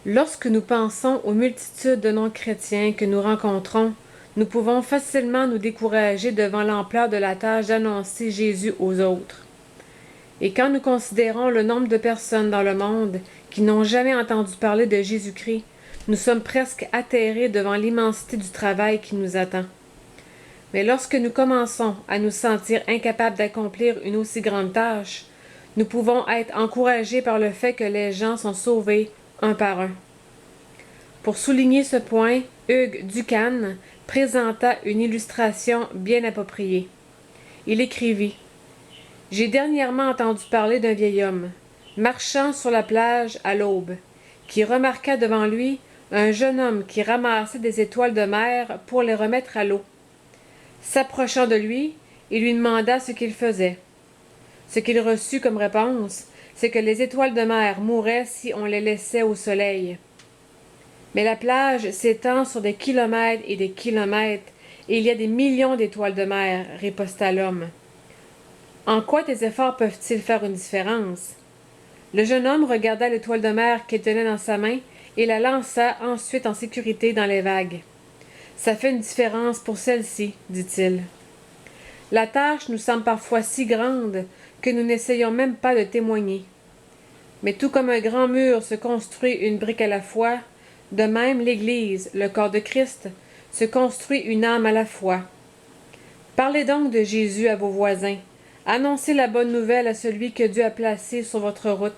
Lorsque nous pensons aux multitudes de non-chrétiens que nous rencontrons, nous pouvons facilement nous décourager devant l'ampleur de la tâche d'annoncer Jésus aux autres. Et quand nous considérons le nombre de personnes dans le monde qui n'ont jamais entendu parler de Jésus-Christ, nous sommes presque atterrés devant l'immensité du travail qui nous attend. Mais lorsque nous commençons à nous sentir incapables d'accomplir une aussi grande tâche, nous pouvons être encouragés par le fait que les gens sont sauvés un par un. Pour souligner ce point, Hugh Ducan présenta une illustration bien appropriée. Il écrivit: « J'ai dernièrement entendu parler d'un vieil homme, marchant sur la plage à l'aube, qui remarqua devant lui un jeune homme qui ramassait des étoiles de mer pour les remettre à l'eau. S'approchant de lui, il lui demanda ce qu'il faisait. Ce qu'il reçut comme réponse, c'est que les étoiles de mer mouraient si on les laissait au soleil. Mais la plage s'étend sur des kilomètres, et il y a des millions d'étoiles de mer, riposta l'homme. En quoi tes efforts peuvent-ils faire une différence? Le jeune homme regarda l'étoile de mer qu'il tenait dans sa main et la lança ensuite en sécurité dans les vagues. Ça fait une différence pour celle-ci, dit-il. La tâche nous semble parfois si grande que nous n'essayons même pas de témoigner. Mais tout comme un grand mur se construit une brique à la fois, de même l'Église, le corps de Christ, se construit une âme à la fois. Parlez donc de Jésus à vos voisins. Annoncez la bonne nouvelle à celui que Dieu a placé sur votre route.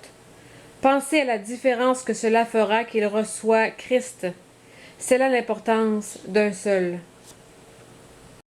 Pensez à la différence que cela fera qu'il reçoit Christ. C'est là l'importance d'un seul.